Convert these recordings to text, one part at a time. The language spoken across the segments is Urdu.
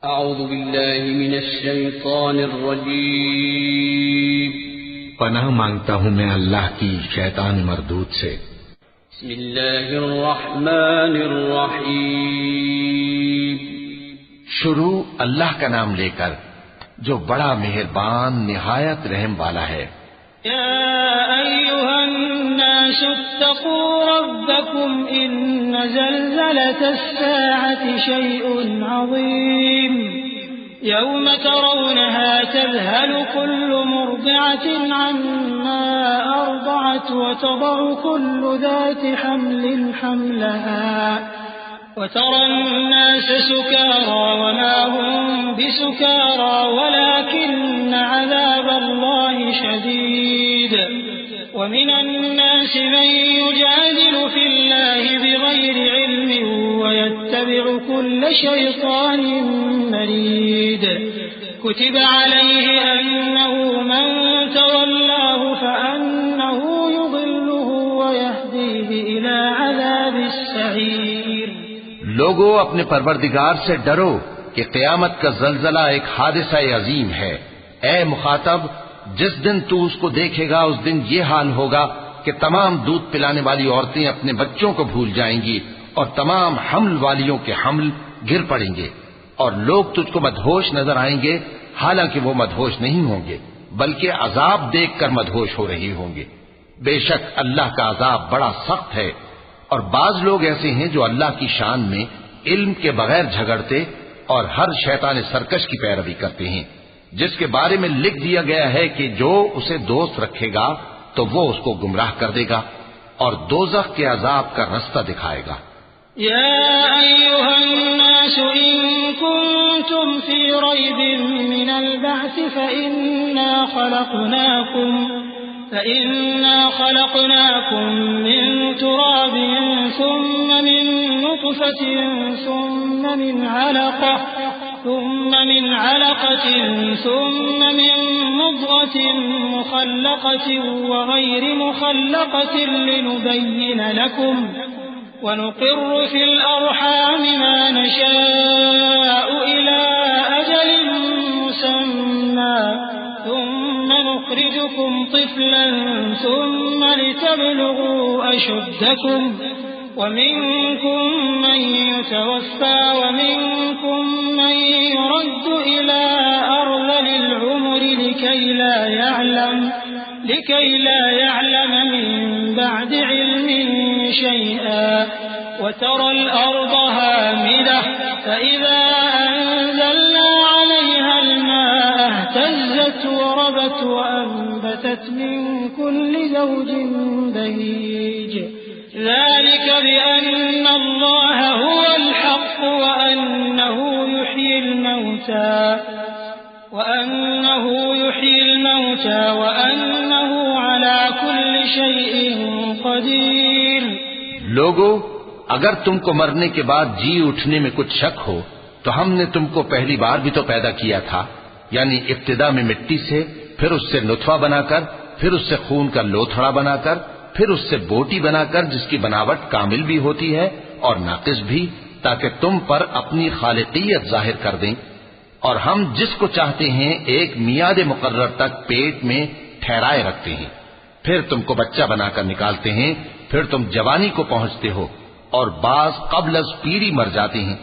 اعوذ باللہ من الشیطان الرجیم پناہ مانگتا ہوں میں اللہ کی شیطان مردود سے۔ بسم اللہ الرحمن الرحیم۔ شروع اللہ کا نام لے کر جو بڑا مہربان نہایت رحم والا ہے۔ یا ایھا الناس اتقوا ربکم ان زلزلة الساعة شیء عظیم یوم ترونها تذهل كل مرضعة عما أرضعت وتضع كل ذات حمل حملها وترى الناس سكارى وما هم بسكارى ولكن عذاب الله شديد ومن الناس من يجادل في الله بغير علم ويتبع كل شيطان مريد كتب عليه أنه من تولاه فأنه يضله ويهديه إلى عذاب السعير۔ لوگو اپنے پروردگار سے ڈرو کہ قیامت کا زلزلہ ایک حادثہ عظیم ہے۔ اے مخاطب، جس دن تو اس کو دیکھے گا اس دن یہ حال ہوگا کہ تمام دودھ پلانے والی عورتیں اپنے بچوں کو بھول جائیں گی اور تمام حمل والیوں کے حمل گر پڑیں گے، اور لوگ تجھ کو مدہوش نظر آئیں گے حالانکہ وہ مدہوش نہیں ہوں گے بلکہ عذاب دیکھ کر مدہوش ہو رہے ہوں گے۔ بے شک اللہ کا عذاب بڑا سخت ہے، اور بعض لوگ ایسے ہیں جو اللہ کی شان میں علم کے بغیر جھگڑتے اور ہر شیطان سرکش کی پیروی کرتے ہیں، جس کے بارے میں لکھ دیا گیا ہے کہ جو اسے دوست رکھے گا تو وہ اس کو گمراہ کر دے گا اور دوزخ کے عذاب کا رستہ دکھائے گا۔ یا ایھا الناس ان کنتم فی ریب من البعث فإنا خلقناكم من تراب ثم من نطفة ثم من علقة ثم من مضغة مخلقة وغير مخلقة لنبين لكم ونقر في الأرحام ما نشاء إلى أجل مسمى ثم نخرجكم طفلا ثم لتبلغوا أشدكم ومنكم من يتوفى ومنكم من يرد إلى أرذل العمر لكي لا يعلم من بعد علم شيئا وترى الأرض هامدة فإذا أنزلنا عليها الماء اهتزت وربت وأنبتت من كل زوج بهيج ذلك بأن الله هو الحق وأنه يحيي الموتى وأنه على كل شيء قدير۔ لوگو، اگر تم کو مرنے کے بعد جی اٹھنے میں کچھ شک ہو تو ہم نے تم کو پہلی بار بھی تو پیدا کیا تھا، یعنی ابتدا میں مٹی سے، پھر اس سے نطفہ بنا کر، پھر اس سے خون کا لوتھڑا بنا کر، پھر اس سے بوٹی بنا کر جس کی بناوٹ کامل بھی ہوتی ہے اور ناقص بھی، تاکہ تم پر اپنی خالقیت ظاہر کر دیں، اور ہم جس کو چاہتے ہیں ایک میعاد مقرر تک پیٹ میں ٹھہرائے رکھتے ہیں، پھر تم کو بچہ بنا کر نکالتے ہیں، پھر تم جوانی کو پہنچتے ہو، اور بعض قبل از پیری مر جاتے ہیں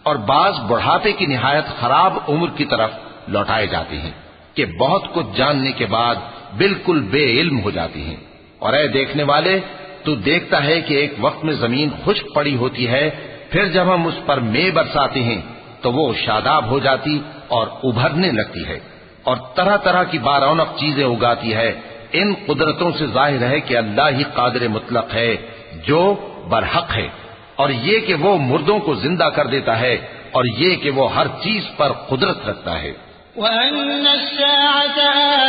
اور بعض بڑھاپے کی نہایت خراب عمر کی طرف لوٹائے جاتے ہیں کہ بہت کچھ جاننے کے بعد بالکل بے علم ہو جاتے ہیں۔ اور اے دیکھنے والے، تو دیکھتا ہے کہ ایک وقت میں زمین خشک پڑی ہوتی ہے، پھر جب ہم اس پر مے برساتے ہیں تو وہ شاداب ہو جاتی اور ابھرنے لگتی ہے اور طرح طرح کی بارونق چیزیں اگاتی ہے۔ ان قدرتوں سے ظاہر ہے کہ اللہ ہی قادر مطلق ہے جو برحق ہے، اور یہ کہ وہ مردوں کو زندہ کر دیتا ہے، اور یہ کہ وہ ہر چیز پر قدرت رکھتا ہے۔ وَأَنَّ السَّاعَةَ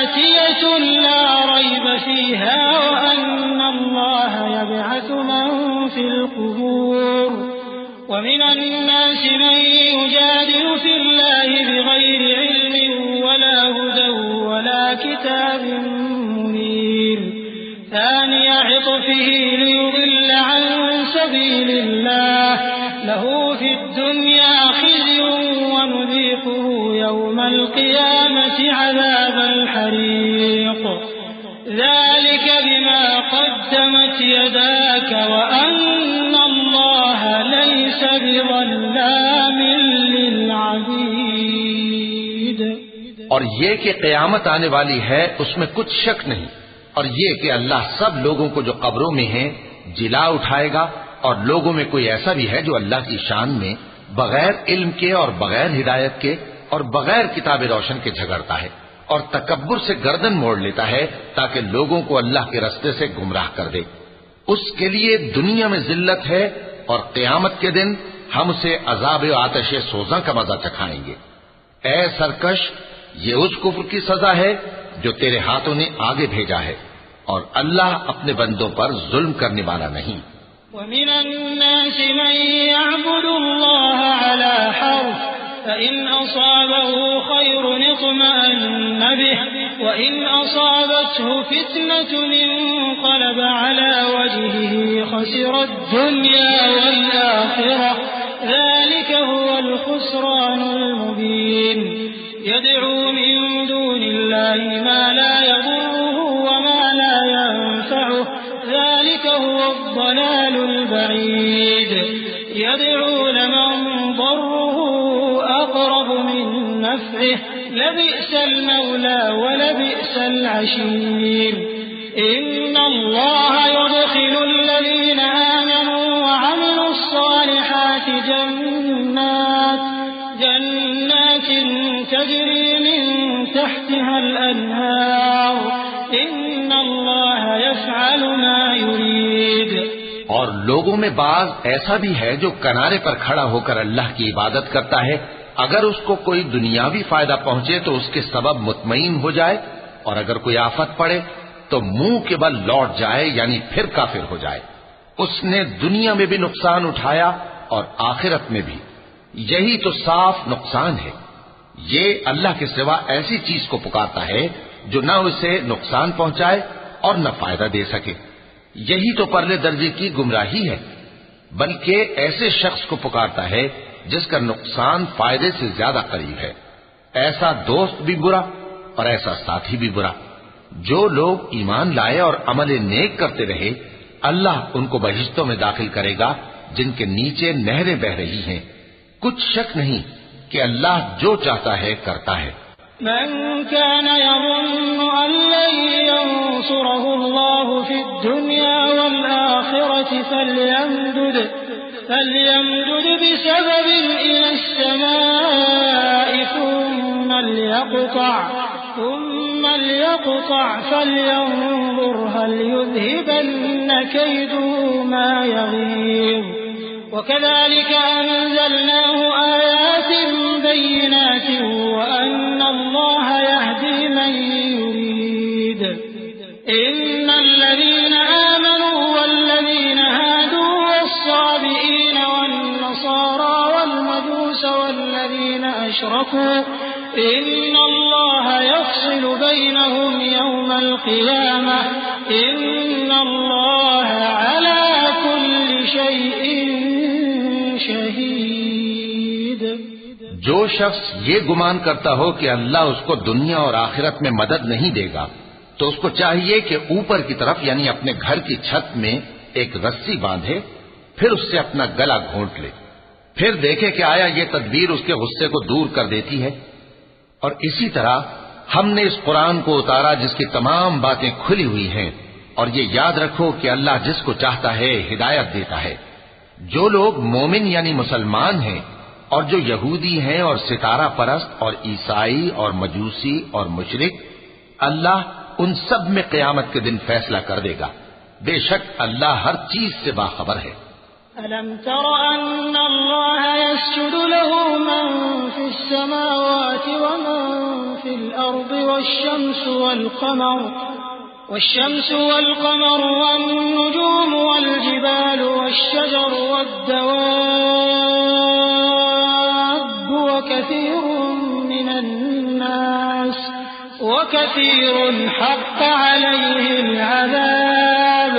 آتِيَةٌ لَا رَيْبَ فِيهَا وَأَنَّ اللَّهَ يَبْعَثُ مَن فِي الْقُبُورِ وَمِنَ النَّاسِ مَن يُجَادِلُ فِي اللَّهِ بِغَيْرِ عِلْمٍ وَلَا هُدًى وَلَا كِتَابٍ مُنِيرٍ ثَانِيَ عِطْفِهِ لِيُضِلَّ عَن سَبِيلِ اللَّهِ لَهُ فِي الدُّنْيَا خِزْيٌ وَنُذِيقُهُ القيامة عذاب الحريق ذلك بما قدمت يداك وأن الله ليس بظلام للعبيد. اور یہ کہ قیامت آنے والی ہے اس میں کچھ شک نہیں، اور یہ کہ اللہ سب لوگوں کو جو قبروں میں ہیں جلا اٹھائے گا، اور لوگوں میں کوئی ایسا بھی ہے جو اللہ کی شان میں بغیر علم کے اور بغیر ہدایت کے اور بغیر کتاب روشن کے جھگڑتا ہے اور تکبر سے گردن موڑ لیتا ہے تاکہ لوگوں کو اللہ کے رستے سے گمراہ کر دے. اس کے لیے دنیا میں ذلت ہے اور قیامت کے دن ہم اسے عذاب آتش سوزاں کا مزہ چکھائیں گے. اے سرکش، یہ اس کفر کی سزا ہے جو تیرے ہاتھوں نے آگے بھیجا ہے، اور اللہ اپنے بندوں پر ظلم کرنے والا نہیں. وَمِنَ النَّاسِ مَن يَعْبُدُ اللَّهَ عَلَى حَرْفٍ فَإِنْ أَصَابَهُ خَيْرٌ اطْمَأَنَّ بِهِ وَإِنْ أَصَابَتْهُ فِتْنَةٌ انقَلَبَ عَلَى وَجْهِهِ خَسِرَ الدُّنْيَا وَالْآخِرَةَ ذَلِكَ هُوَ الْخُسْرَانُ الْمُبِينُ. يَدْعُو مِن دُونِ اللَّهِ مَا لَا يَضُرُّهُ وَمَا لَا يَنفَعُهُ ذلك هو الضلال البعيد. يدعو لمن ضره أقرب من نفعه لبئس المولى ولبئس العشير. إن الله يدخل الذين آمنوا وعملوا الصالحات جنات تجري من تحتها الأنهار إن الله يفعل ما يريد. اور لوگوں میں بعض ایسا بھی ہے جو کنارے پر کھڑا ہو کر اللہ کی عبادت کرتا ہے، اگر اس کو کوئی دنیاوی فائدہ پہنچے تو اس کے سبب مطمئن ہو جائے، اور اگر کوئی آفت پڑے تو منہ کے بل لوٹ جائے، یعنی پھر کافر ہو جائے. اس نے دنیا میں بھی نقصان اٹھایا اور آخرت میں بھی. یہی تو صاف نقصان ہے. یہ اللہ کے سوا ایسی چیز کو پکارتا ہے جو نہ اسے نقصان پہنچائے اور نہ فائدہ دے سکے. یہی تو پرلے درجے کی گمراہی ہے. بلکہ ایسے شخص کو پکارتا ہے جس کا نقصان فائدے سے زیادہ قریب ہے. ایسا دوست بھی برا اور ایسا ساتھی بھی برا. جو لوگ ایمان لائے اور عمل نیک کرتے رہے، اللہ ان کو بہشتوں میں داخل کرے گا جن کے نیچے نہریں بہ رہی ہیں. کچھ شک نہیں کہ اللہ جو چاہتا ہے کرتا ہے. من كان يظن أن لن ينصره الله في الدنيا والآخرة فليمدد بسبب إلى السماء ثم ليقطع فلينظر هل يذهبن كيده ما يغيظ. وكذلك أنزلناه آيات بينات وأن الله يهدي من يريد. إن الذين آمنوا والذين هادوا والصابئين والنصارى والمجوس والذين أشركوا إن الله يفصل بينهم يوم القيامة إن الله على كل شيء شہید. جو شخص یہ گمان کرتا ہو کہ اللہ اس کو دنیا اور آخرت میں مدد نہیں دے گا تو اس کو چاہیے کہ اوپر کی طرف یعنی اپنے گھر کی چھت میں ایک رسی باندھے، پھر اس سے اپنا گلا گھونٹ لے، پھر دیکھے کہ آیا یہ تدبیر اس کے غصے کو دور کر دیتی ہے. اور اسی طرح ہم نے اس قرآن کو اتارا جس کی تمام باتیں کھلی ہوئی ہیں، اور یہ یاد رکھو کہ اللہ جس کو چاہتا ہے ہدایت دیتا ہے. جو لوگ مومن یعنی مسلمان ہیں اور جو یہودی ہیں اور ستارہ پرست اور عیسائی اور مجوسی اور مشرک، اللہ ان سب میں قیامت کے دن فیصلہ کر دے گا. بے شک اللہ ہر چیز سے باخبر ہے. أَلَمْ تَرَ أَنَّ اللَّهَ يَسْجُدُ لَهُ مَن فِي السَّمَاوَاتِ وَمَن فِي الْأَرْضِ والشمس والقمر والنجوم والجبال والشجر والدواب وكثير حق عليه العذاب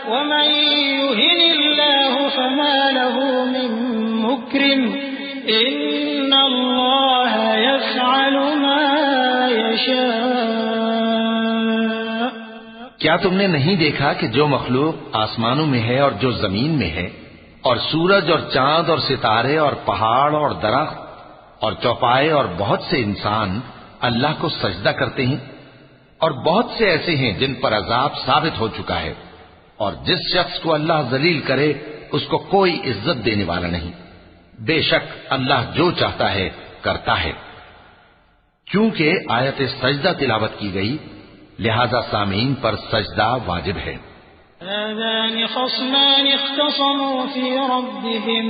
ومن يهن الله فما له من مكرم إن الله يفعل کیا تم نے نہیں دیکھا کہ جو مخلوق آسمانوں میں ہے اور جو زمین میں ہے، اور سورج اور چاند اور ستارے اور پہاڑ اور درخت اور چوپائے اور بہت سے انسان اللہ کو سجدہ کرتے ہیں، اور بہت سے ایسے ہیں جن پر عذاب ثابت ہو چکا ہے، اور جس شخص کو اللہ ذلیل کرے اس کو کوئی عزت دینے والا نہیں۔ بے شک اللہ جو چاہتا ہے کرتا ہے۔ کیونکہ آیت سجدہ تلاوت کی گئی لہذا سامعین پر سجدہ واجب ہے۔ هذان خصمان اختصموا في ربهم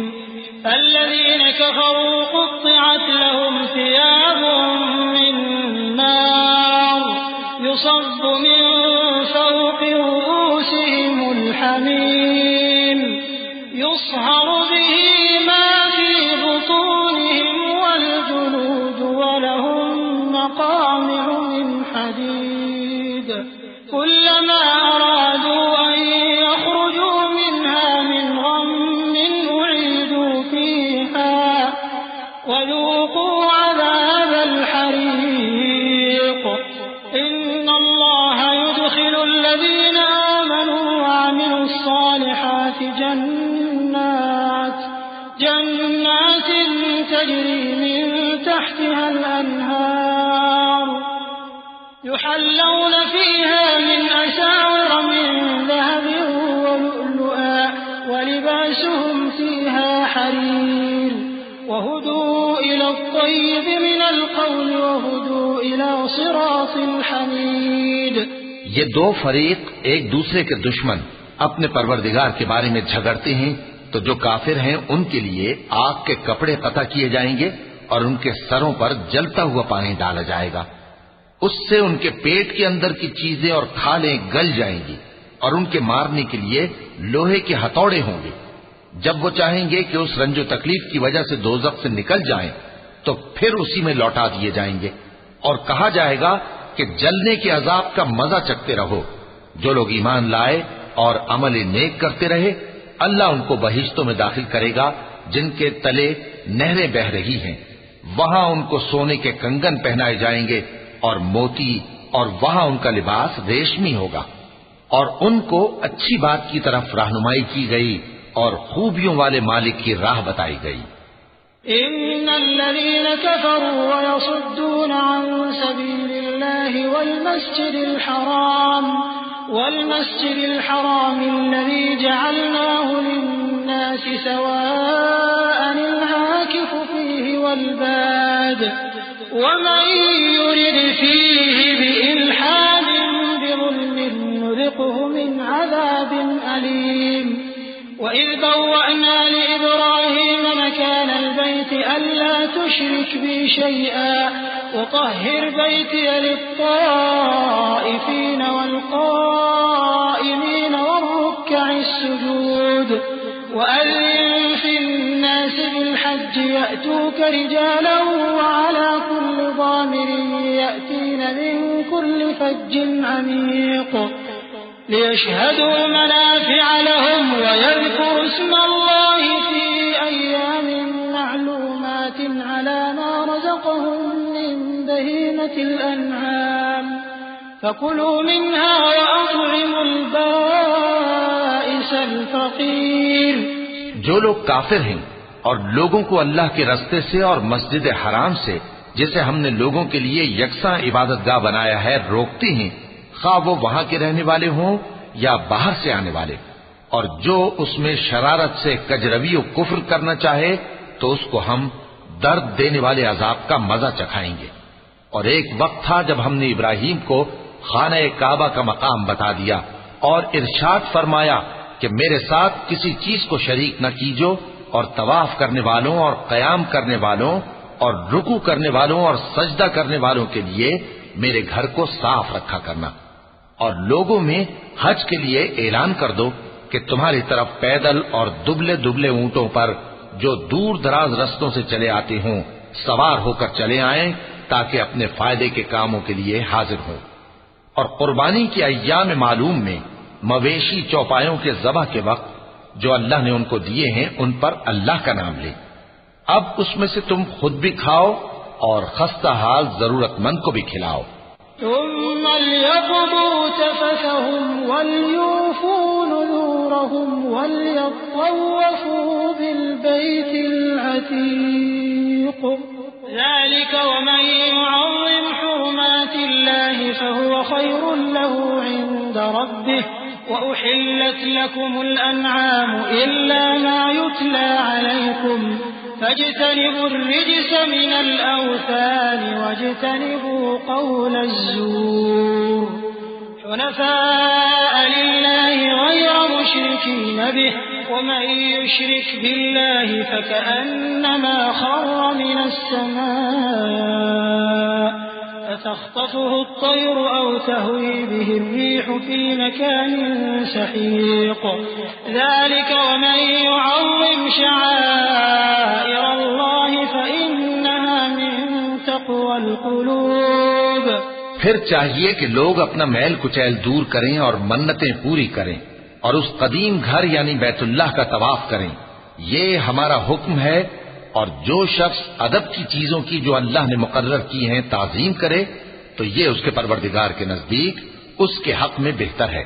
الذين كفروا قطعت لهم ثياب من نار يصب من فوق رؤوسهم الحميم يصهر به ما في بطونهم والجلود ولهم مقامع من حديد كلما أرادوا أن يخرجوا منها من غم أعيدوا فيها وذوقوا عذاب الحريق إن الله يدخل الذين آمنوا وعملوا الصالحات جنات تجري من تحتها الأنهار يحلون فيها من أساور من ذهب ولؤلؤا ولباسهم فيها حرير وهدوا إلى الطيب من القول وهدوا إلى صراط الحميد۔ یہ دو فریق ایک دوسرے کے دشمن اپنے پروردگار کے بارے میں جھگڑتے ہیں، تو جو کافر ہیں ان کے لیے آگ کے کپڑے قطع کیے جائیں گے اور ان کے سروں پر جلتا ہوا پانی ڈالا جائے گا، اس سے ان کے پیٹ کے اندر کی چیزیں اور کھالیں گل جائیں گی، اور ان کے مارنے کے لیے لوہے کے ہتھوڑے ہوں گے۔ جب وہ چاہیں گے کہ اس رنج و تکلیف کی وجہ سے دوزخ سے نکل جائیں تو پھر اسی میں لوٹا دیے جائیں گے، اور کہا جائے گا کہ جلنے کے عذاب کا مزہ چکھتے رہو۔ جو لوگ ایمان لائے اور عمل نیک کرتے رہے اللہ ان کو بہشتوں میں داخل کرے گا جن کے تلے نہریں بہ رہی ہیں، وہاں ان کو سونے کے کنگن پہنائے جائیں گے اور موتی، اور وہاں ان کا لباس ریشمی ہوگا، اور ان کو اچھی بات کی طرف رہنمائی کی گئی اور خوبیوں والے مالک کی راہ بتائی گئی۔ إن الذين كفروا ويصدون عن سبيل الله والمسجد الحرام الذي جعلناه للناس سواء العاكف فيه والباد ومن يرد فيه بإلحاد بظلم نذقه من عذاب أليم وإذ بوأنا لإبراهيم مكان البيت ألا تشرك بي شيئا وطهر بيتي للطائفين والقائمين والركع السجود وأذن في الناس بالحج يأتوك رجالا وعلى كل ضامر يأتين من كل فج عميق ليشهدوا منافع لهم ويذكروا اسم الله في أيام معلومات على ما رزقهم من بهيمة الأنعام فكلوا منها وأطعموا البائس الفقير۔ جو لوگ کافر ہیں اور لوگوں کو اللہ کے رستے سے اور مسجد حرام سے جسے ہم نے لوگوں کے لیے یکساں عبادت گاہ بنایا ہے روکتے ہیں، خواہ وہ وہاں کے رہنے والے ہوں یا باہر سے آنے والے، اور جو اس میں شرارت سے کجروی و کفر کرنا چاہے تو اس کو ہم درد دینے والے عذاب کا مزہ چکھائیں گے۔ اور ایک وقت تھا جب ہم نے ابراہیم کو خانہ کعبہ کا مقام بتا دیا اور ارشاد فرمایا کہ میرے ساتھ کسی چیز کو شریک نہ کیجو، اور طواف کرنے والوں اور قیام کرنے والوں اور رکوع کرنے والوں اور سجدہ کرنے والوں کے لیے میرے گھر کو صاف رکھا کرنا، اور لوگوں میں حج کے لیے اعلان کر دو کہ تمہاری طرف پیدل اور دبلے دبلے اونٹوں پر جو دور دراز رستوں سے چلے آتے ہوں سوار ہو کر چلے آئیں تاکہ اپنے فائدے کے کاموں کے لیے حاضر ہوں، اور قربانی کے ایام معلوم میں مویشی چوپایوں کے ذبح کے وقت جو اللہ نے ان کو دیے ہیں ان پر اللہ کا نام لے۔ اب اس میں سے تم خود بھی کھاؤ اور خستہ حال ضرورت مند کو بھی کھلاؤ۔ ثم ليقضوا تفثهم وليوفوا نذورهم وليطوفوا بالبيت العتيق ذلك ومن يعظم حرمات الله فهو خير له عند ربه وأحلت لكم الأنعام إلا ما يتلى عليكم فاجتنبوا الرجس من الأوثان واجتنبوا قول الزور حنفاء لله غير مشركين به ومن يشرك بالله فكأنما خر من السماء فتخطفه الطير أو تهوي به الريح في مكان سحيق ذلك ومن يعظم شعائر الله فإنها من تقوى القلوب. پھر چاہیے کہ لوگ اپنا میل کچیل دور کریں اور منتیں پوری کریں اور اس قدیم گھر یعنی بیت اللہ کا طواف کریں. یہ ہمارا حکم ہے. اور جو شخص ادب کی چیزوں کی جو اللہ نے مقرر کی ہیں تعظیم کرے تو یہ اس کے پروردگار کے نزدیک اس کے حق میں بہتر ہے.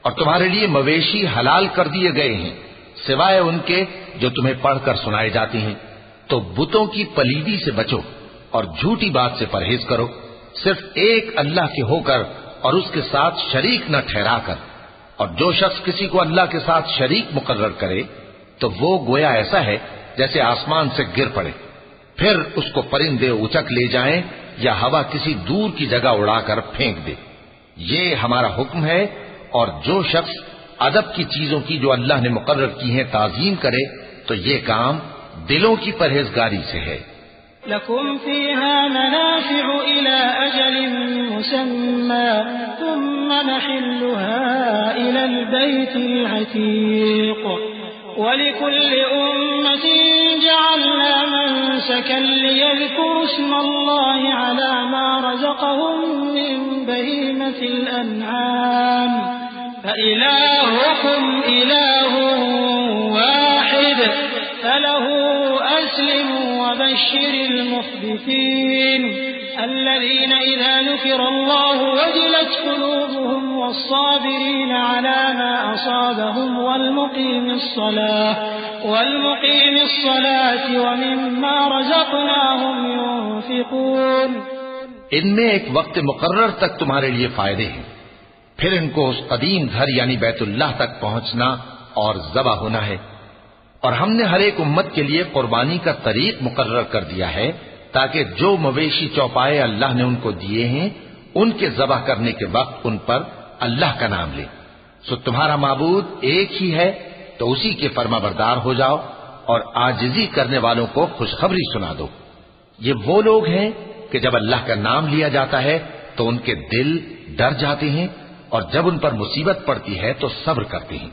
اور تمہارے لیے مویشی حلال کر دیے گئے ہیں سوائے ان کے جو تمہیں پڑھ کر سنائے جاتے ہیں. تو بتوں کی پلیدی سے بچو اور جھوٹی بات سے پرہیز کرو صرف ایک اللہ کے ہو کر اور اس کے ساتھ شریک نہ ٹھہرا کر. اور جو شخص کسی کو اللہ کے ساتھ شریک مقرر کرے تو وہ گویا ایسا ہے جیسے آسمان سے گر پڑے پھر اس کو پرندے اچک لے جائیں یا ہوا کسی دور کی جگہ اڑا کر پھینک دے. یہ ہمارا حکم ہے. اور جو شخص ادب کی چیزوں کی جو اللہ نے مقرر کی ہیں تعظیم کرے تو یہ کام دلوں کی پرہیزگاری سے ہے. لكم فيها منافع إلى أجل مسمى ثم محلها إلى البيت العتيق ولكل أمة جعلنا منسكا ليذكروا اسم الله على ما رزقهم من بهيمة الأنعام فإلهكم إله واحد فله أسلموا وبشر المخبتين الذين إذا ذكر الله وجلت قلوبهم والصابرين على ما أصابهم والمقيم الصلاة ومما رزقناهم ينفقون. ان میں ایک وقت مقرر تک تمہارے لیے فائدے ہیں پھر ان کو اس قدیم گھر یعنی بیت اللہ تک پہنچنا اور ذبح ہونا ہے. اور ہم نے ہر ایک امت کے لیے قربانی کا طریق مقرر کر دیا ہے تاکہ جو مویشی چوپائے اللہ نے ان کو دیے ہیں ان کے ذبح کرنے کے وقت ان پر اللہ کا نام لے. سو تمہارا معبود ایک ہی ہے تو اسی کے فرما بردار ہو جاؤ اور عاجزی کرنے والوں کو خوشخبری سنا دو. یہ وہ لوگ ہیں کہ جب اللہ کا نام لیا جاتا ہے تو ان کے دل ڈر جاتے ہیں اور جب ان پر مصیبت پڑتی ہے تو صبر کرتے ہیں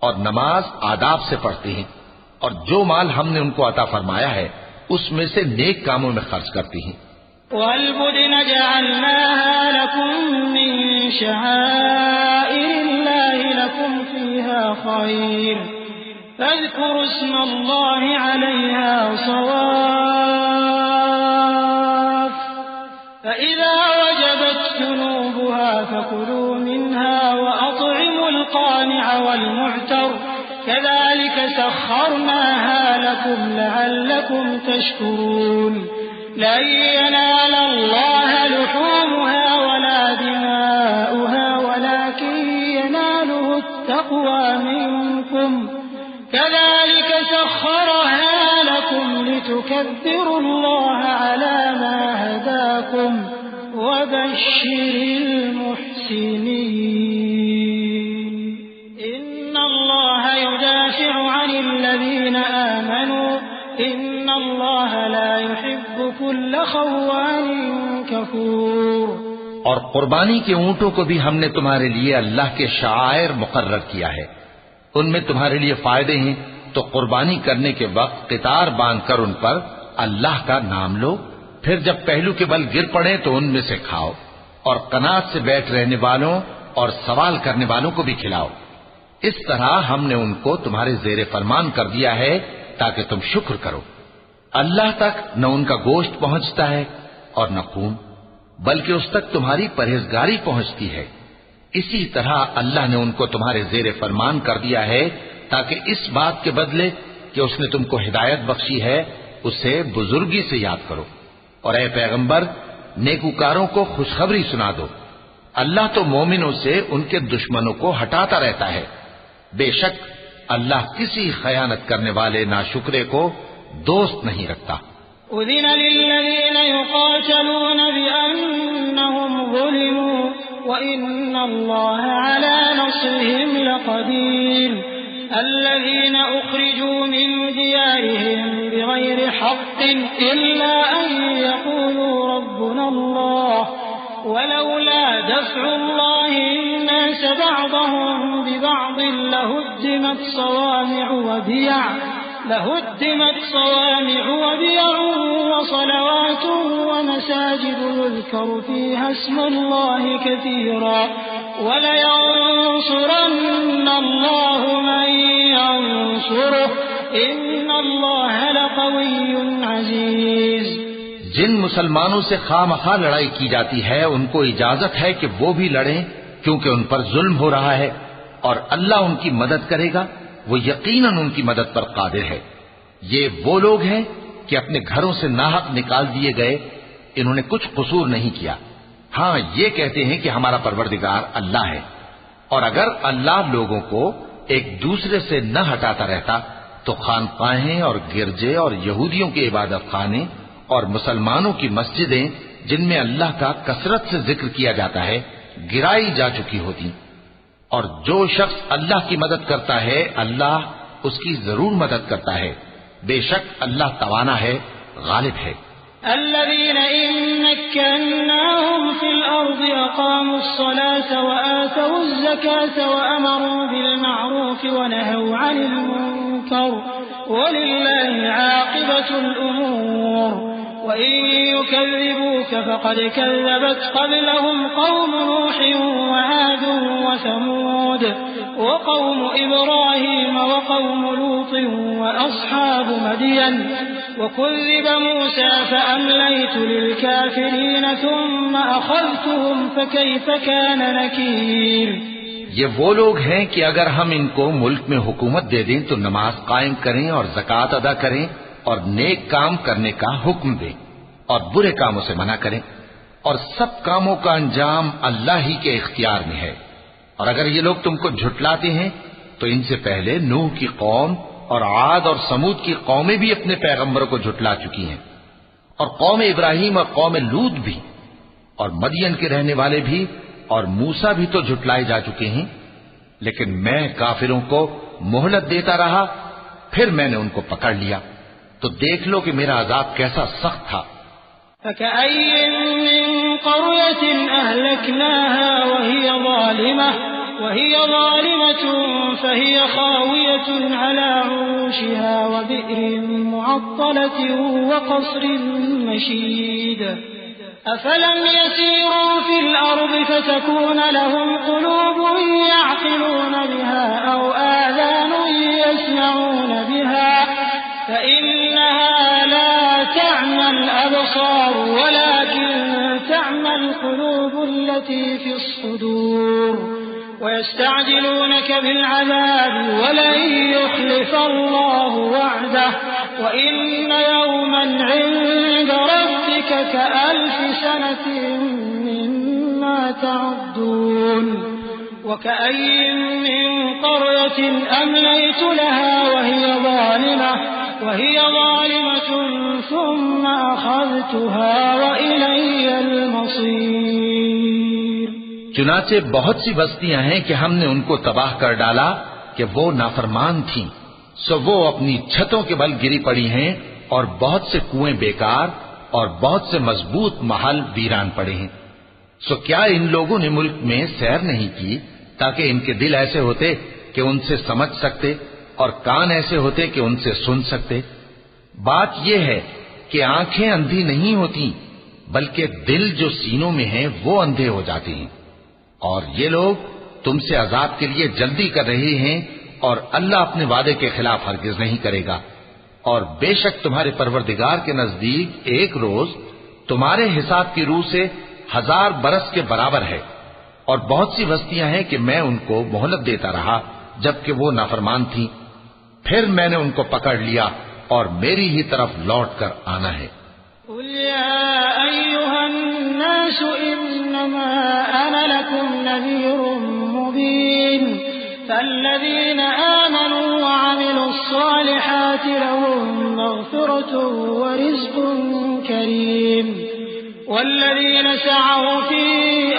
اور نماز آداب سے پڑھتے ہیں اور جو مال ہم نے ان کو عطا فرمایا ہے اس میں سے نیک کاموں میں خرچ کرتی ہیں. وَالْبُدْنَ جَعَلْنَاهَا لَكُمْ مِنْ شَعَائِرِ اللَّهِ لَكُمْ فِيهَا خَيْرٌ فَاذْكُرُوا اسْمَ اللَّهِ عَلَيْهَا صَوَافَّ فَإِذَا وَجَبَتْ جُنُوبُهَا فَكُلُوا مِنْهَا وَأَطْعِمُوا الْقَانِعَ وَالْمُعْتَرَّ كذلك سخرناها لكم لعلكم تشكرون. لن ينال الله لحومها ولا دماؤها ولكن يناله التقوى منكم كذلك سخرها لكم لتكبروا الله على ما هداكم وبشر المحسنين. إن الله يدافع عن الذين آمنوا إن الله لا يحب كل خوان كفور. اور قربانی کے اونٹوں کو بھی ہم نے تمہارے لیے اللہ کے شعائر مقرر کیا ہے. ان میں تمہارے لیے فائدے ہیں تو قربانی کرنے کے وقت قطار باندھ کر ان پر اللہ کا نام لو. پھر جب پہلو کے بل گر پڑے تو ان میں سے کھاؤ اور قناعت سے بیٹھ رہنے والوں اور سوال کرنے والوں کو بھی کھلاؤ. اس طرح ہم نے ان کو تمہارے زیر فرمان کر دیا ہے تاکہ تم شکر کرو. اللہ تک نہ ان کا گوشت پہنچتا ہے اور نہ خون بلکہ اس تک تمہاری پرہیزگاری پہنچتی ہے۔ اسی طرح اللہ نے ان کو تمہارے زیر فرمان کر دیا ہے تاکہ اس بات کے بدلے کہ اس نے تم کو ہدایت بخشی ہے اسے بزرگی سے یاد کرو۔ اور اے پیغمبر، نیکوکاروں کو خوشخبری سنا دو، اللہ تو مومنوں سے ان کے دشمنوں کو ہٹاتا رہتا ہے، بے شک اللہ کسی خیانت کرنے والے ناشکرے کو دوست نہیں رکھتا۔ أذن للذين يقاتلون بأنهم ظلموا وإن الله على نصرهم لقدير الذين أخرجوا من ديارهم بغير حق إلا أن يقولوا ربنا الله ولولا دفع الله الناس بعضهم ببعض لهدمت صوامع وبيع وصلوات ومساجد يذكر فيها اسم الله كثيرا ولينصرن الله من ينصره إن الله لقوي عزيز۔ جن مسلمانوں سے خواہ لڑائی کی جاتی ہے ان کو اجازت ہے کہ وہ بھی لڑیں کیونکہ ان پر ظلم ہو رہا ہے، اور اللہ ان کی مدد کرے گا، وہ یقیناً ان کی مدد پر قادر ہے۔ یہ وہ لوگ ہیں کہ اپنے گھروں سے ناحق نکال دیے گئے، انہوں نے کچھ قصور نہیں کیا، ہاں یہ کہتے ہیں کہ ہمارا پروردگار اللہ ہے۔ اور اگر اللہ لوگوں کو ایک دوسرے سے نہ ہٹاتا رہتا تو خانقاہیں اور گرجے اور یہودیوں کے عبادت خانے اور مسلمانوں کی مسجدیں جن میں اللہ کا کثرت سے ذکر کیا جاتا ہے گرائی جا چکی ہوتی۔ اور جو شخص اللہ کی مدد کرتا ہے اللہ اس کی ضرور مدد کرتا ہے، بے شک اللہ توانا ہے، غالب ہے۔ الذين إن مكناهم في الأرض أقاموا الصلاة وآتوا الزكاة وأمروا بالمعروف ونهوا عن المنكر ولله عاقبة الأمور وإن يكذبوك فقد كذبت قبلهم قوم نوح وعاد وثمود وقوم إبراهيم وقوم لوط وأصحاب مدين وكذب موسى فأمليت للكافرين ثم أخذتهم فكيف كان نكير۔ یہ وہ لوگ ہیں کہ اگر ہم ان کو ملک میں حکومت دے دیں تو نماز قائم کریں اور زکوٰۃ ادا کریں اور نیک کام کرنے کا حکم دیں اور برے کاموں سے منع کریں، اور سب کاموں کا انجام اللہ ہی کے اختیار میں ہے۔ اور اگر یہ لوگ تم کو جھٹلاتے ہیں تو ان سے پہلے نوح کی قوم اور عاد اور سمود کی قومیں بھی اپنے پیغمبروں کو جھٹلا چکی ہیں، اور قوم ابراہیم اور قوم لوط بھی، اور مدین کے رہنے والے بھی، اور موسیٰ بھی تو جھٹلائے جا چکے ہیں، لیکن میں کافروں کو مہلت دیتا رہا، پھر میں نے ان کو پکڑ لیا، تو دیکھ لو کہ میرا عذاب کیسا سخت تھا۔ فكأي من قرية أهلكناها وهي ظالمة فهي خاوية على عروشها وبئر معطلة وقصر مشيد أفلم يسيروا في الأرض فتكون لهم قلوب يعقلون بها أو آذان يسمعون بها فإنها لا تعمى الأبصار ولكن تعمى القلوب التي في الصدور ويستعجلونك بالعذاب ولن يخلف الله وعده وإن يوما عند ربك كألف سنة مما تعدون وكأي من قرية أمليت لها وهي ظالمة ثم أخذتها وإلي المصير۔ چنانچہ بہت سی بستیاں ہیں کہ ہم نے ان کو تباہ کر ڈالا کہ وہ نافرمان تھیں، سو وہ اپنی چھتوں کے بل گری پڑی ہیں، اور بہت سے کنویں بیکار اور بہت سے مضبوط محل ویران پڑے ہیں۔ سو کیا ان لوگوں نے ملک میں سیر نہیں کی تاکہ ان کے دل ایسے ہوتے کہ ان سے سمجھ سکتے اور کان ایسے ہوتے کہ ان سے سن سکتے؟ بات یہ ہے کہ آنکھیں اندھی نہیں ہوتی بلکہ دل جو سینوں میں ہیں وہ اندھے ہو جاتے ہیں۔ اور یہ لوگ تم سے عذاب کے لیے جلدی کر رہے ہیں، اور اللہ اپنے وعدے کے خلاف ہرگز نہیں کرے گا۔ اور بے شک تمہارے پروردگار کے نزدیک ایک روز تمہارے حساب کی روح سے 1000 برس کے برابر ہے، اور بہت سی بستیاں ہیں کہ میں ان کو مہلت دیتا رہا جبکہ وہ نافرمان تھیں، پھر میں نے ان کو پکڑ لیا اور میری ہی طرف لوٹ کر آنا ہے۔ قل يا أيها الناس إنما أنا لكم نذير مبين فالذين آمنوا وعملوا الصالحات لهم مغفرة ورزق كريم والذين سعوا في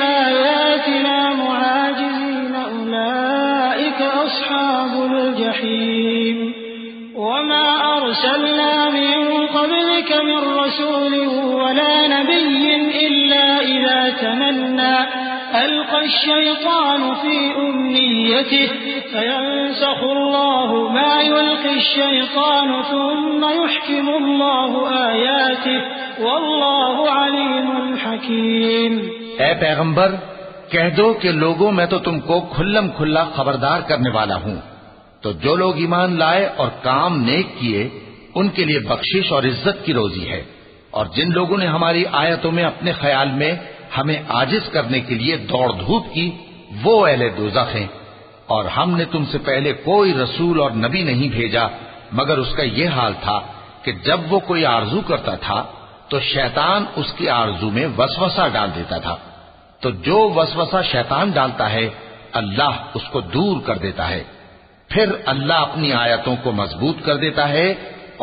آياتنا معاجزين أولئك أصحاب الجحيم وما أرسلنا من قبلك من رسول ولا نبي إلا إذا تمنى ألقى الشيطان في أمنيته فينسخ الله ما يلقي الشيطان ثم يحكم الله آياته والله عليم حكيم۔ اے پیغمبر کہہ دو کہ لوگوں میں تو تم کو کھلم کھلا خبردار کرنے والا ہوں، تو جو لوگ ایمان لائے اور کام نیک کیے ان کے لیے بخشش اور عزت کی روزی ہے، اور جن لوگوں نے ہماری آیتوں میں اپنے خیال میں ہمیں عاجز کرنے کے لیے دوڑ دھوپ کی وہ اہل دوزخ ہیں۔ اور ہم نے تم سے پہلے کوئی رسول اور نبی نہیں بھیجا مگر اس کا یہ حال تھا کہ جب وہ کوئی آرزو کرتا تھا تو شیطان اس کی آرزو میں وسوسہ ڈال دیتا تھا، تو جو وسوسہ شیطان ڈالتا ہے اللہ اس کو دور کر دیتا ہے، پھر اللہ اپنی آیتوں کو مضبوط کر دیتا ہے،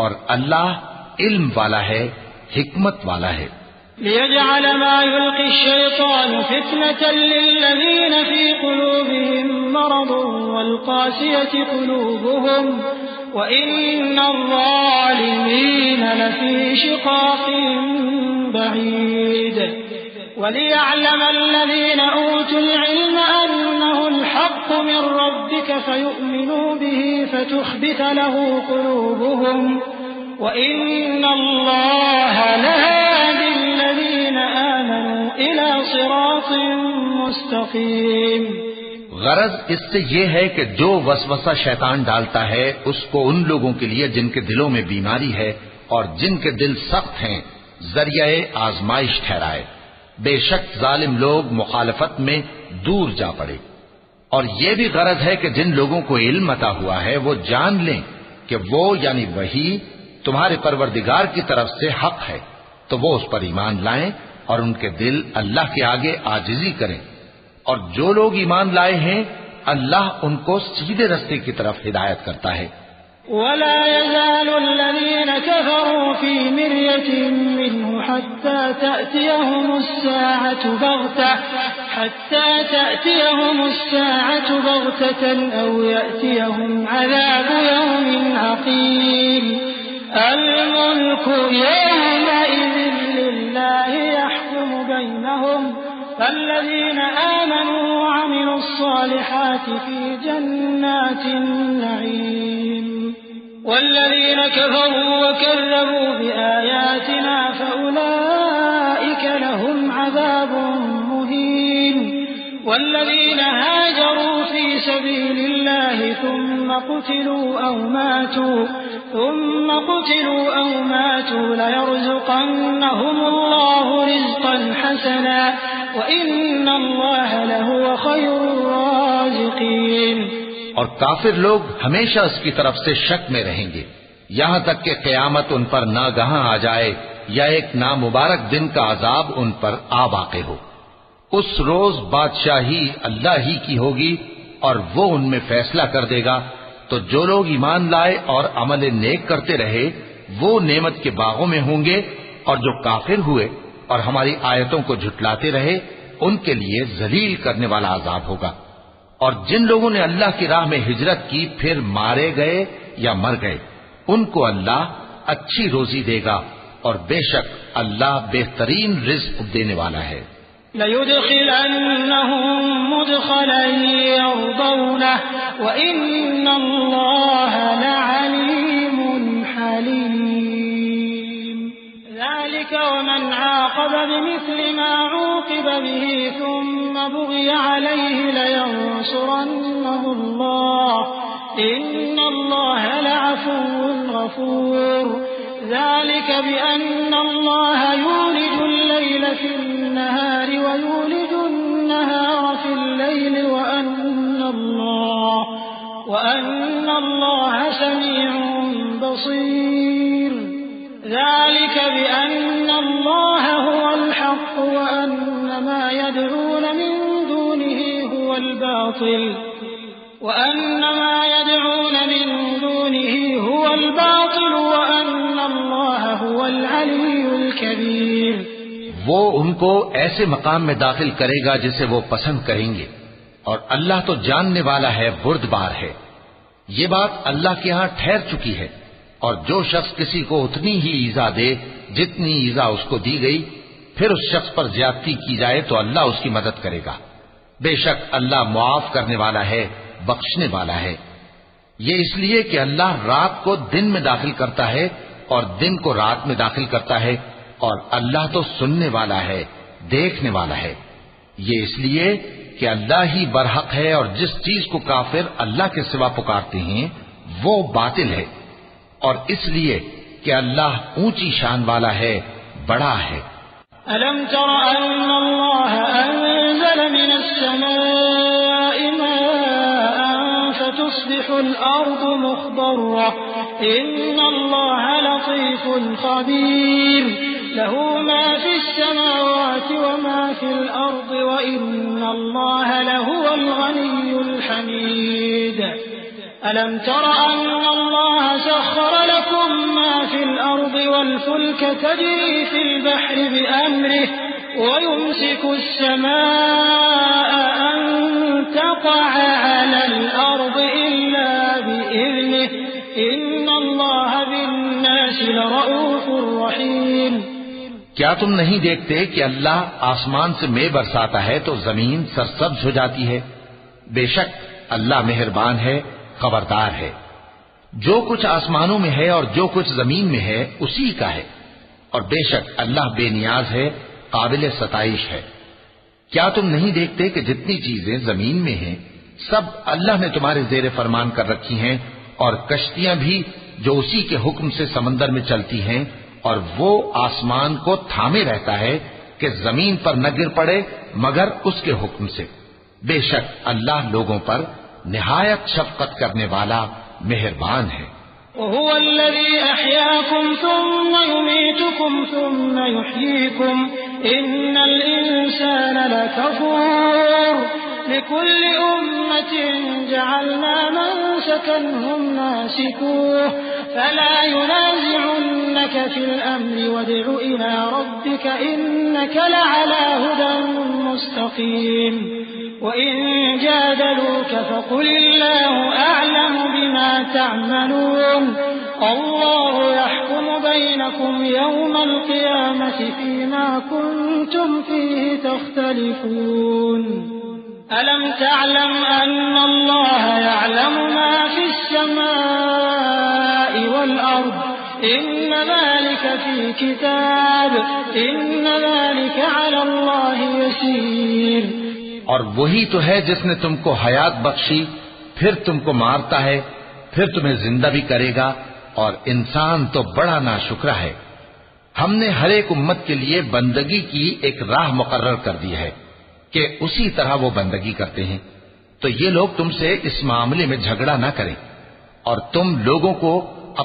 اور اللہ علم والا ہے، حکمت والا ہے۔ ليجعل ما يلقي الشيطان فتنة للذين في قلوبهم مرض والقاسية قلوبهم وإن الظالمين لفي شقاق بعيد وليعلم الذين أوتوا العلم أنه الحق من ربك فيؤمنوا به فتخبت له قلوبهم وإن الله لهادي الذين آمنوا إلى صراط مستقيم۔ غرض اس سے یہ ہے کہ جو وسوسہ شیطان ڈالتا ہے اس کو ان لوگوں کے لیے جن کے دلوں میں بیماری ہے اور جن کے دل سخت ہیں ذریعہ آزمائش ٹھہرائے، بے شک ظالم لوگ مخالفت میں دور جا پڑے۔ اور یہ بھی غرض ہے کہ جن لوگوں کو علم عطا ہوا ہے وہ جان لیں کہ وہ یعنی وحی تمہارے پروردگار کی طرف سے حق ہے، تو وہ اس پر ایمان لائیں اور ان کے دل اللہ کے آگے عاجزی کریں، اور جو لوگ ایمان لائے ہیں اللہ ان کو سیدھے رستے کی طرف ہدایت کرتا ہے۔ ولا يزال الذين كفروا في مرية منه حتى تأتيهم الساعة بغتة أو يأتيهم عذاب يوم عقيم الملك يومئذ لله يحكم بينهم فالذين آمنوا وعملوا الصالحات في جنات النعيم والذين كفروا وكذبوا بآياتنا فأولئك لهم عذاب مهين والذين هاجروا في سبيل الله ثم قتلوا أو ماتوا ليرزقنهم الله رزقا حسنا وإن الله لهو خير الرازقين۔ اور کافر لوگ ہمیشہ اس کی طرف سے شک میں رہیں گے یہاں تک کہ قیامت ان پر ناگہاں آ جائے یا ایک نامبارک دن کا عذاب ان پر آ واقع ہو۔ اس روز بادشاہی اللہ ہی کی ہوگی اور وہ ان میں فیصلہ کر دے گا، تو جو لوگ ایمان لائے اور عمل نیک کرتے رہے وہ نعمت کے باغوں میں ہوں گے، اور جو کافر ہوئے اور ہماری آیتوں کو جھٹلاتے رہے ان کے لیے ذلیل کرنے والا عذاب ہوگا۔ اور جن لوگوں نے اللہ کی راہ میں ہجرت کی پھر مارے گئے یا مر گئے ان کو اللہ اچھی روزی دے گا، اور بے شک اللہ بہترین رزق دینے والا ہے۔ لَيُدْخِلَنَّهُمْ مُدْخَلًا يَرْضَوْنَهُ وَإِنَّ اللَّهَ لَعَلِيمٌ حَلِيمٌ ذَلِكَ وَمَنْ عَاقَبَ بِمِثْلِ مَا عُوقِبَ بِهِ ثُمَّ بُغِيَ عَلَيْهِ لَيَنصُرَنَّهُ اللَّهُ إِنَّ اللَّهَ لَعَفُوٌّ غَفُورٌ ذَلِكَ بِأَنَّ اللَّهَ يُولِجُ اللَّيْلَ فِي النَّهَارِ وأن الله سميع بصير ذلك بأن الله هو الحق وأن ما يدعون من دونه هو الباطل وأن الله هو العلي الكبير۔ وہ ان کو ایسے مقام میں داخل کرے گا جسے وہ پسند کریں گے، اور اللہ تو جاننے والا ہے، بردبار ہے۔ یہ بات اللہ کے ہاں ٹھہر چکی ہے، اور جو شخص کسی کو اتنی ہی ایذا دے جتنی ایذا اس کو دی گئی، پھر اس شخص پر زیادتی کی جائے تو اللہ اس کی مدد کرے گا۔ بے شک اللہ معاف کرنے والا ہے، بخشنے والا ہے۔ یہ اس لیے کہ اللہ رات کو دن میں داخل کرتا ہے اور دن کو رات میں داخل کرتا ہے، اور اللہ تو سننے والا ہے، دیکھنے والا ہے۔ یہ اس لیے کہ اللہ ہی برحق ہے، اور جس چیز کو کافر اللہ کے سوا پکارتے ہیں وہ باطل ہے، اور اس لیے کہ اللہ اونچی شان والا ہے، بڑا ہے۔ ألم تر أن الله أنزل من السماء ماء فتصبح الأرض مخضرة إن الله لطيف خبير له ما في السماوات وما في الأرض وإن الله لهو الغني الحميد ألم تر أن الله سخر لكم ما في الأرض والفلك تجري في البحر بأمره ويمسك السماء أن تقع على الأرض إلا بإذنه إن الله بالناس لرؤوف رحيم۔ کیا تم نہیں دیکھتے کہ اللہ آسمان سے مے برساتا ہے تو زمین سرسبز ہو جاتی ہے؟ بے شک اللہ مہربان ہے، خبردار ہے۔ جو کچھ آسمانوں میں ہے اور جو کچھ زمین میں ہے اسی کا ہے، اور بے شک اللہ بے نیاز ہے، قابل ستائش ہے۔ کیا تم نہیں دیکھتے کہ جتنی چیزیں زمین میں ہیں سب اللہ نے تمہارے زیر فرمان کر رکھی ہیں، اور کشتیاں بھی جو اسی کے حکم سے سمندر میں چلتی ہیں، اور وہ آسمان کو تھامے رہتا ہے کہ زمین پر نہ گر پڑے مگر اس کے حکم سے۔ بے شک اللہ لوگوں پر نہایت شفقت کرنے والا مہربان ہے۔ وهو الذي أحياكم ثم يميتكم ثم يحييكم إن الإنسان لكفور لكل أمة جعلنا منسكا هم ناسكوه فلا ينازعنك في الأمر وادع إلى ربك إنك لعلى هدى مستقيم وإن جادلوك فقل الله أعلم بما تعملون الله يحكم بينكم يوم القيامة فيما كنتم فيه تختلفون ألم تعلم أن الله يعلم ما في السماء والأرض إن ذلك في كتاب إن ذلك على الله يسير۔ اور وہی تو ہے جس نے تم کو حیات بخشی، پھر تم کو مارتا ہے، پھر تمہیں زندہ بھی کرے گا، اور انسان تو بڑا ناشکرا ہے۔ ہم نے ہر ایک امت کے لیے بندگی کی ایک راہ مقرر کر دی ہے کہ اسی طرح وہ بندگی کرتے ہیں، تو یہ لوگ تم سے اس معاملے میں جھگڑا نہ کریں، اور تم لوگوں کو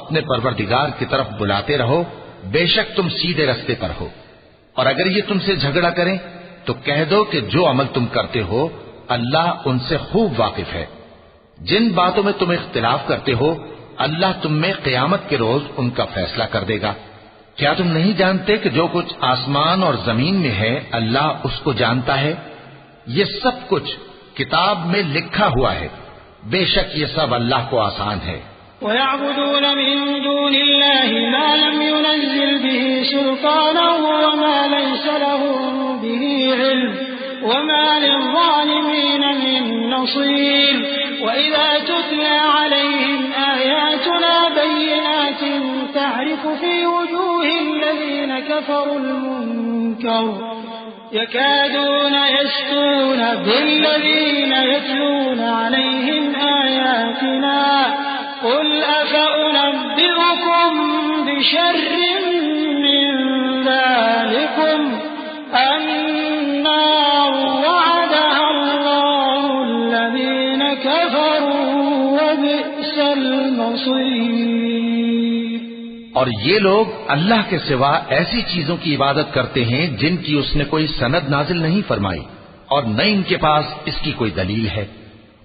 اپنے پروردگار کی طرف بلاتے رہو، بے شک تم سیدھے رستے پر ہو۔ اور اگر یہ تم سے جھگڑا کریں تو کہہ دو کہ جو عمل تم کرتے ہو اللہ ان سے خوب واقف ہے۔ جن باتوں میں تم اختلاف کرتے ہو اللہ تم میں قیامت کے روز ان کا فیصلہ کر دے گا۔ کیا تم نہیں جانتے کہ جو کچھ آسمان اور زمین میں ہے اللہ اس کو جانتا ہے؟ یہ سب کچھ کتاب میں لکھا ہوا ہے، بے شک یہ سب اللہ کو آسان ہے۔ وَيَعْبُدُونَ مِن دُونِ اللَّهِ مَا لَمْ يُنَزِّلْ بِهِ سُلْطَانًا وَمَا لَيْسَ لَهُم بِهِ عِلْمٌ وَمَا لِلظَّالِمِينَ مِن نَّصِيرٍ وَإِذَا تُتْلَىٰ عَلَيْهِمْ آيَاتُنَا بَيِّنَاتٍ تَعْرِفُ فِي وُجُوهِ الَّذِينَ كَفَرُوا الْمُنكَرَ يَكَادُونَ يَسْطُونَ بِالَّذِينَ يَتْلُونَ عَلَيْهِمْ آيَاتِنَا قُلْ أَفَأُنَبِّئُكُم بِشَرٍّ مِّن ذَٰلِكُمْ النَّارُ وَعَدَهَا اللَّهُ الَّذِينَ كَفَرُوا بصير. اور یہ لوگ اللہ کے سوا ایسی چیزوں کی عبادت کرتے ہیں جن کی اس نے کوئی سند نازل نہیں فرمائی اور نہ ان کے پاس اس کی کوئی دلیل ہے،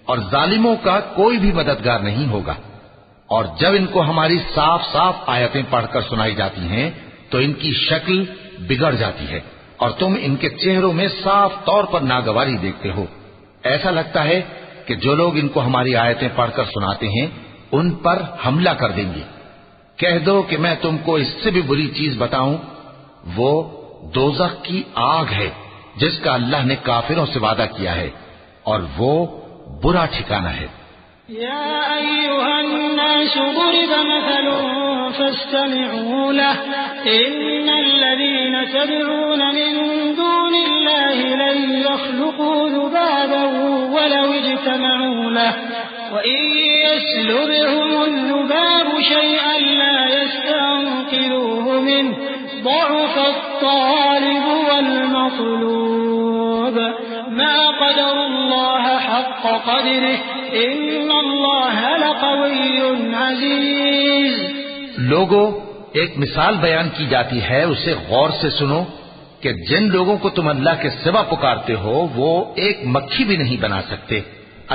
اور ظالموں کا کوئی بھی مددگار نہیں ہوگا. اور جب ان کو ہماری صاف صاف آیتیں پڑھ کر سنائی جاتی ہیں تو ان کی شکل بگڑ جاتی ہے اور تم ان کے چہروں میں صاف طور پر ناگواری دیکھتے ہو. ایسا لگتا ہے کہ جو لوگ ان کو ہماری آیتیں پڑھ کر سناتے ہیں ان پر حملہ کر دیں گے. کہہ دو کہ میں تم کو اس سے بھی بری چیز بتاؤں، وہ دوزخ کی آگ ہے جس کا اللہ نے کافروں سے وعدہ کیا ہے، اور وہ برا ٹھکانہ ہے. يا أيها الناس ضرب مثل فاستمعوا له إن الذين تدعون من دون الله لن يخلقوا ذبابا ولو اجتمعوا له وإن يسلبهم الذباب شيئا لا يستنقذوه منه ضعف الطالب والمطلوب ما قدر الله حق قدره إن الله لقوي عزيز. لوگو، ایک مثال بیان کی جاتی ہے، اسے غور سے سنو کہ جن لوگوں کو تم اللہ کے سوا پکارتے ہو وہ ایک مکھی بھی نہیں بنا سکتے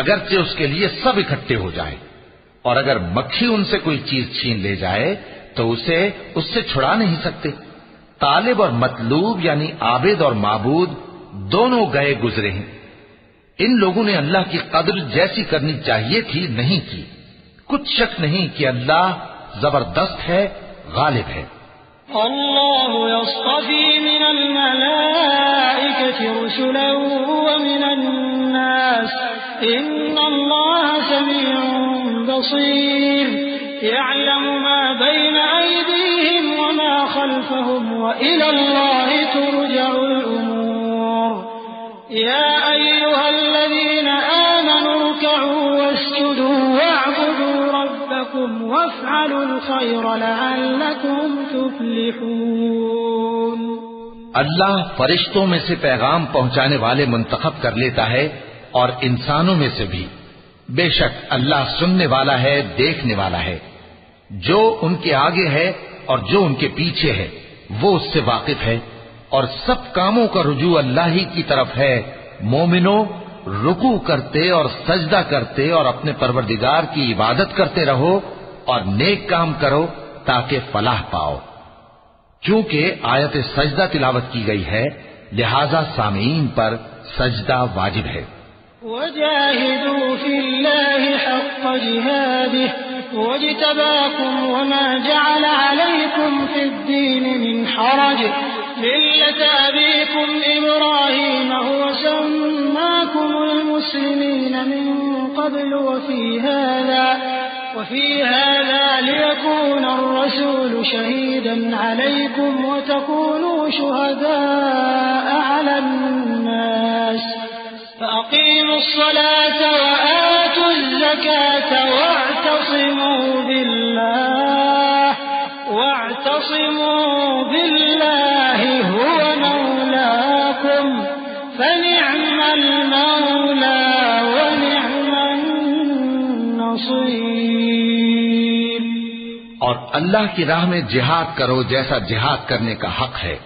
اگرچہ اس کے لیے سب اکٹھے ہو جائیں، اور اگر مکھی ان سے کوئی چیز چھین لے جائے تو اسے اس سے چھڑا نہیں سکتے. طالب اور مطلوب یعنی عابد اور معبود دونوں گئے گزرے ہیں. ان لوگوں نے اللہ کی قدر جیسی کرنی چاہیے تھی نہیں کی. کچھ شک نہیں کہ اللہ زبردست ہے، غالب ہے. اللہ يصطفی من الملائکة رسلا ومن الناس ان اللہ سمیع بصیر يعلم ما بين أيديهم وما خلفهم وإلى الله ترجع الأمور. يا أيها الذين آمنوا اركعوا واسجدوا واعبدوا ربكم وافعلوا الخير لعلكم تفلحون. اللہ فرشتوں میں سے پیغام پہنچانے والے منتخب کر لیتا ہے اور انسانوں میں سے بھی. بے شک اللہ سننے والا ہے، دیکھنے والا ہے. جو ان کے آگے ہے اور جو ان کے پیچھے ہے وہ اس سے واقف ہے، اور سب کاموں کا رجوع اللہ ہی کی طرف ہے. مومنوں، رکوع کرتے اور سجدہ کرتے اور اپنے پروردگار کی عبادت کرتے رہو اور نیک کام کرو تاکہ فلاح پاؤ. چونکہ آیت سجدہ تلاوت کی گئی ہے لہذا سامعین پر سجدہ واجب ہے. وجاهدوا في الله حق جهاده واجتباكم وما جعل عليكم في الدين من حرج ملة أبيكم إبراهيم هو سماكم المسلمين من قبل وفي هذا ليكون الرسول شهيدا عليكم وتكونوا شهداء على الناس فأقيموا الصلاة وآتوا الزكاة واعتصموا بالله هو مولاكم فنعم المولى ونعم النصير. اور اللہ کی راہ میں جہاد کرو جیسا جہاد کرنے کا حق ہے.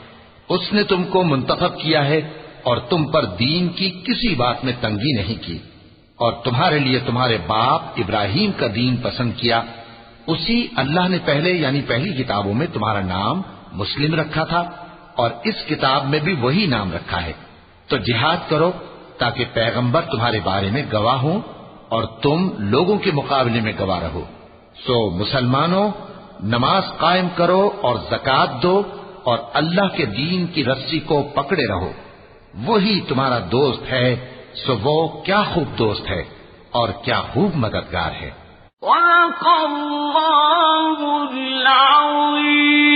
اس نے تم کو منتخب کیا ہے اور تم پر دین کی کسی بات میں تنگی نہیں کی، اور تمہارے لیے تمہارے باپ ابراہیم کا دین پسند کیا. اسی اللہ نے پہلے یعنی پہلی کتابوں میں تمہارا نام مسلم رکھا تھا اور اس کتاب میں بھی وہی نام رکھا ہے. تو جہاد کرو تاکہ پیغمبر تمہارے بارے میں گواہ ہوں اور تم لوگوں کے مقابلے میں گواہ رہو. سو مسلمانوں، نماز قائم کرو اور زکات دو اور اللہ کے دین کی رسی کو پکڑے رہو. وہی تمہارا دوست ہے، سو وہ کیا خوب دوست ہے اور کیا خوب مددگار ہے. وَلَقَ اللَّهُ الْعَظِيمُ.